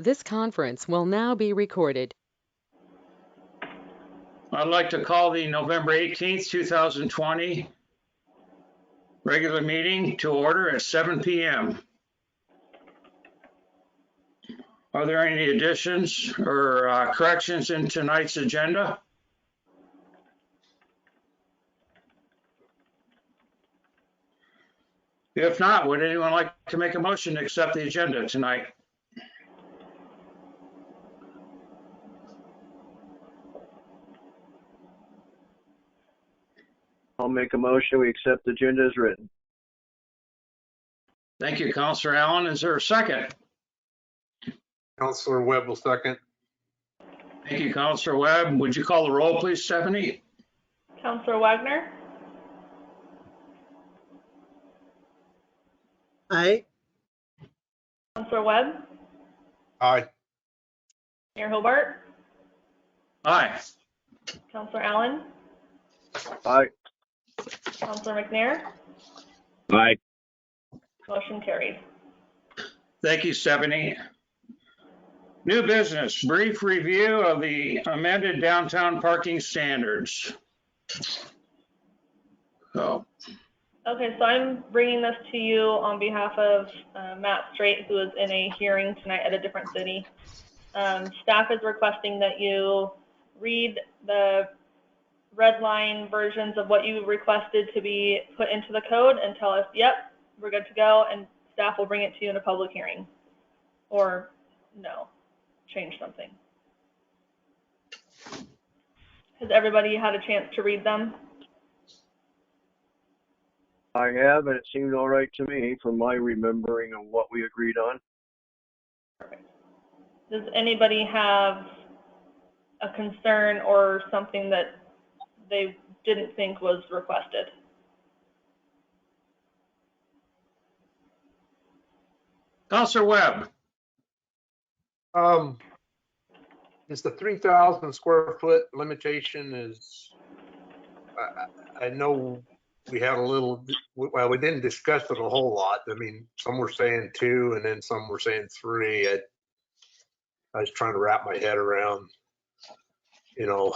This conference will now be recorded. I'd like to call the November 18th, 2020 regular meeting to order at 7 p.m. Are there any additions or corrections in tonight's agenda? If not, would anyone like to make a motion to accept the agenda tonight? I'll make a motion. We accept the agenda as written. Thank you, Councilor Allen. Is there a second? Councilor Webb will second. Thank you, Councilor Webb. Would you call the roll, please, Stephanie? Councilor Wagner. Aye. Councilor Webb. Aye. Mayor Hobart. Aye. Councilor Allen. Aye. Councilor McNair. Aye. Motion carried. Thank you, Stephanie. New business, brief review of the amended downtown parking standards. Okay, so I'm bringing this to you on behalf of Matt Straight, who is in a hearing tonight at a different city. Staff is requesting that you read the red line versions of what you requested to be put into the code and tell us, yep, we're good to go, and staff will bring it to you in a public hearing. Or no, change something. Has everybody had a chance to read them? I have, and it seemed all right to me from my remembering of what we agreed on. Perfect. Does anybody have a concern or something that they didn't think was requested? Councilor Webb. Is the 3,000 square foot limitation is, I know we had a little, well, we didn't discuss it a whole lot. I mean, some were saying 2 and then some were saying 3. I was trying to wrap my head around, you know,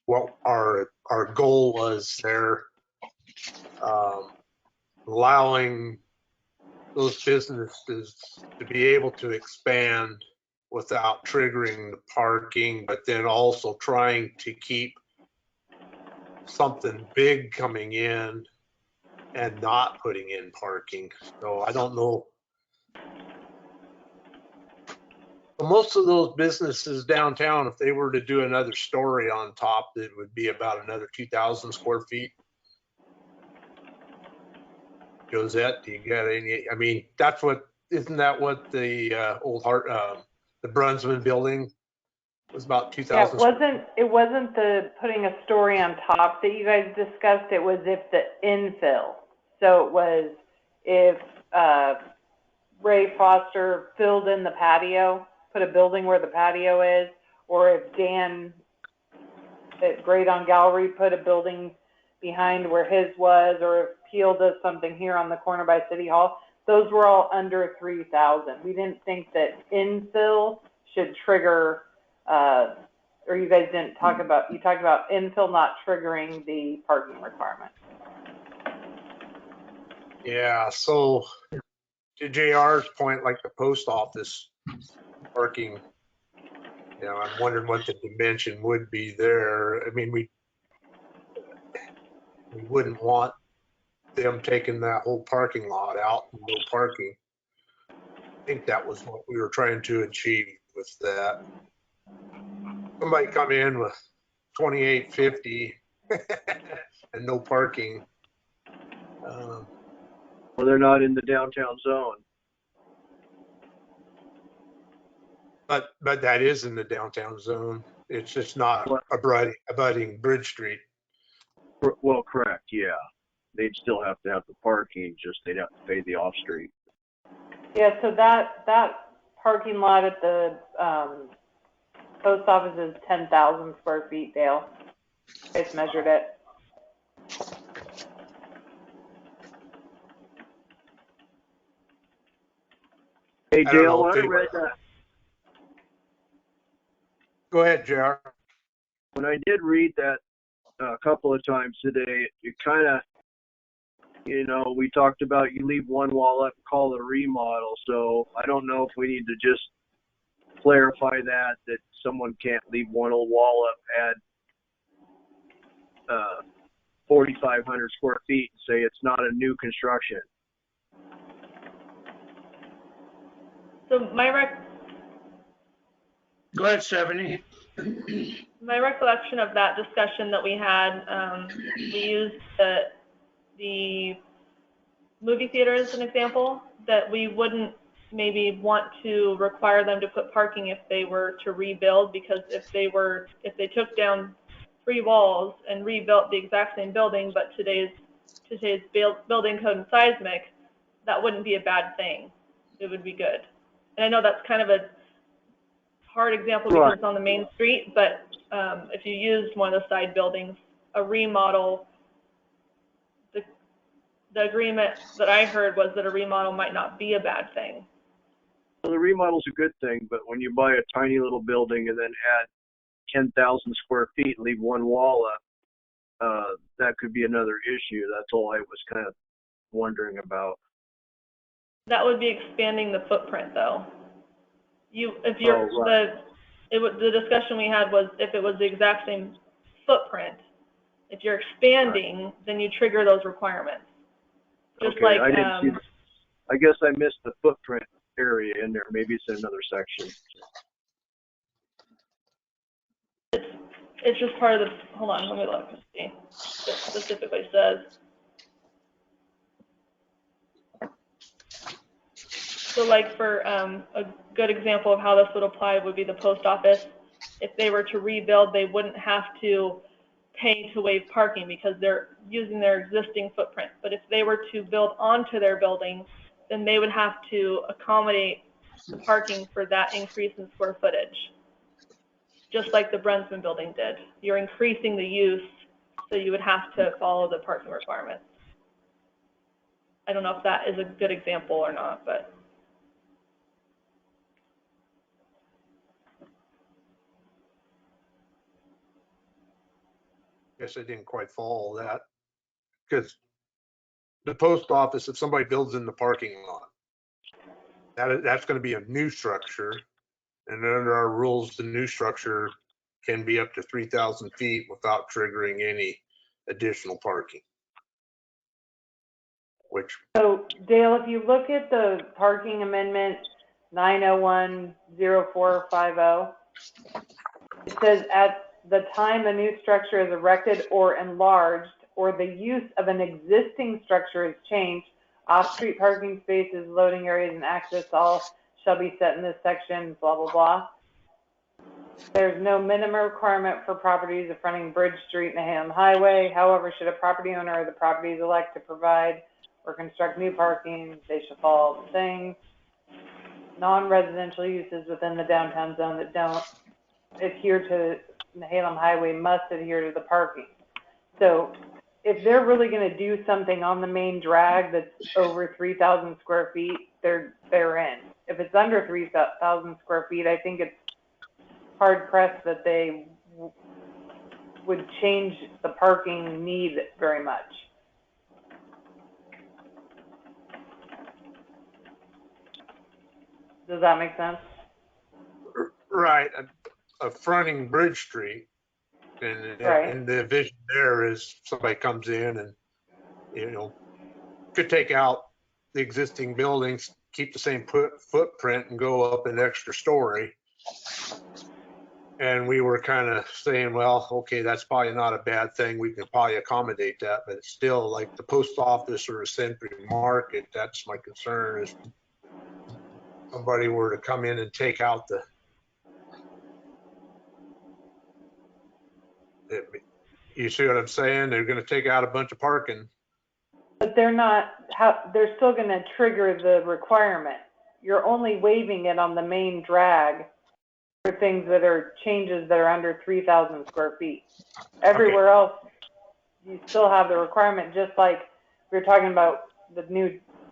what our goal was there, allowing those businesses to be able to expand without triggering the parking, but then also trying to keep something big coming in and not putting in parking. So I don't know. Most of those businesses downtown, if they were to do another story on top, it would be about another 2,000 square feet. Josette, do you got any? I mean, that's what, isn't that what the old the Brunsman building was about 2,000? Yeah, it wasn't the putting a story on top that you guys discussed. It was if the infill. So it was if Ray Foster filled in the patio, put a building where the patio is, or if Dan at Great on Gallery put a building behind where his was, or if Peel does something here on the corner by City Hall. Those were all under 3,000. We didn't think that infill should trigger, or you guys didn't talk about, you talked about infill not triggering the parking requirement. Yeah, so to JR's point, like the post office parking, you know, I'm wondering what the dimension would be there. I mean, we wouldn't want them taking that whole parking lot out and no parking. I think that was what we were trying to achieve with that. Somebody come in with 2850 and no parking. Well, they're not in the downtown zone. But that is in the downtown zone. It's just not abutting Bridge Street. Well, correct, yeah. They'd still have to have the parking, just they'd have to pay the off-street. Yeah, so that parking lot at the post office is 10,000 square feet, Dale. I just measured it. Hey, Dale, when I read that, Go ahead, JR. When I did read that a couple of times today, it kind of, we talked about you leave one wall up and call it a remodel. So I don't know if we need to just clarify that someone can't leave one old wall up, add 4,500 square feet and say it's not a new construction. So Go ahead, Stephanie. my recollection of that discussion that we had, we used the movie theater as an example, that we wouldn't maybe want to require them to put parking if they were to rebuild, because if they took down 3 walls and rebuilt the exact same building, but today's building code and seismic, that wouldn't be a bad thing. It would be good. And I know that's kind of a hard example because it's on the main street, but if you used one of the side buildings, a remodel, the agreement that I heard was that a remodel might not be a bad thing. Well, the remodel's a good thing, but when you buy a tiny little building and then add 10,000 square feet and leave one wall up, that could be another issue. That's all I was kind of wondering about. That would be expanding the footprint, though. The discussion we had was if it was the exact same footprint. If you're expanding, then you trigger those requirements. Just okay, like I didn't see. I guess I missed the footprint area in there. Maybe it's in another section. it's just part of the. Hold on, let me look and see. It specifically says. So like for a good example of how this would apply would be the post office. If they were to rebuild, they wouldn't have to pay to waive parking because they're using their existing footprint. But if they were to build onto their building, then they would have to accommodate the parking for that increase in square footage, just like the Brunsman building did. You're increasing the use, so you would have to follow the parking requirements. I don't know if that is a good example or not, but. Guess I didn't quite follow that. Because the post office, if somebody builds in the parking lot, that's going to be a new structure. And under our rules, the new structure can be up to 3,000 feet without triggering any additional parking. So Dale, if you look at the parking amendment 9010450, it says at the time a new structure is erected or enlarged, or the use of an existing structure is changed, off-street parking spaces, loading areas, and access all shall be set in this section, blah, blah, blah. There's no minimum requirement for properties fronting Bridge Street and Nehalem Highway. However, should a property owner or the properties elect to provide or construct new parking, they shall follow the things. Non-residential uses within the downtown zone that don't adhere to Nehalem Highway must adhere to the parking. So if they're really going to do something on the main drag that's over 3,000 square feet, they're in. If it's under 3,000 square feet, I think it's hard pressed that they would change the parking need very much. Does that make sense? Right. Fronting Bridge Street. And the vision there is somebody comes in and, could take out the existing buildings, keep the same footprint and go up an extra story. And we were kind of saying, well, okay, that's probably not a bad thing. We can probably accommodate that, but it's still like the post office or a Century Market. That's my concern is somebody were to come in and take out you see what I'm saying? They're going to take out a bunch of parking. But they're still going to trigger the requirement. You're only waiving it on the main drag for things that are changes that are under 3,000 square feet. Everywhere else, you still have the requirement, just like we were talking about the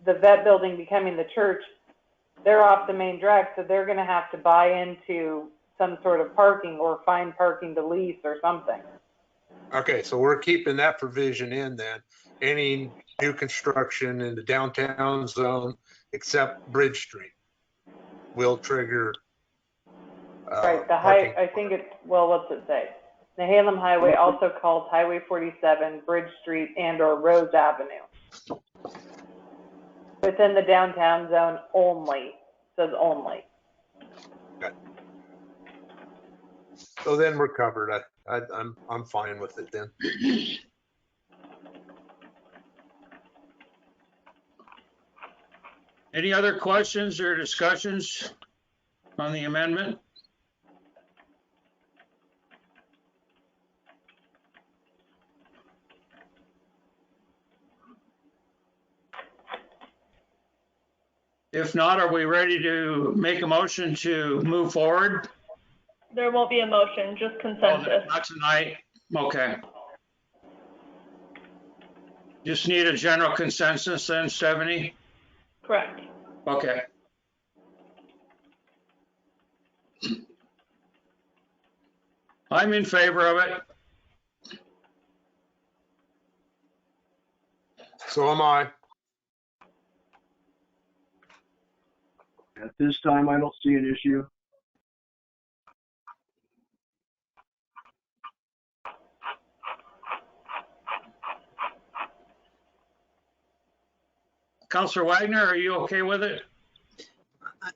vet building becoming the church. They're off the main drag, so they're going to have to buy into some sort of parking or find parking to lease or something. Okay, so we're keeping that provision in then. Any new construction in the downtown zone except Bridge Street will trigger. Right, the parking. I think it's, well, what's it say? Nehalem Highway, also called Highway 47, Bridge Street, and/or Rose Avenue. Within the downtown zone only, says only. Okay. So then we're covered. I'm fine with it then. Any other questions or discussions on the amendment? If not, are we ready to make a motion to move forward? There won't be a motion, just Oh, consensus. not tonight? Okay. Just need a general consensus then, Stephanie? Correct. Okay. I'm in favor of it. So am I. At this time, I don't see an issue. Counselor Wagner, are you okay with it?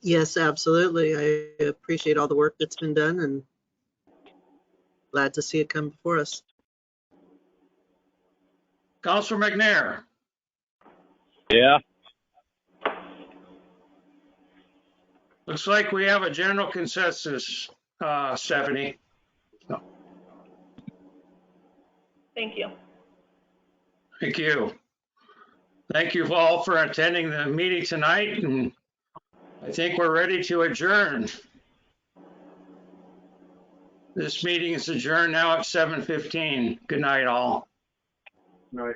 Yes, absolutely. I appreciate all the work that's been done and glad to see it come before us. Counselor McNair? Yeah, Looks like we have a general consensus, Stephanie. Thank you. Thank you. Thank you all for attending the meeting tonight, and I think we're ready to adjourn. This meeting is adjourned now at 7:15. Good night, all. Right.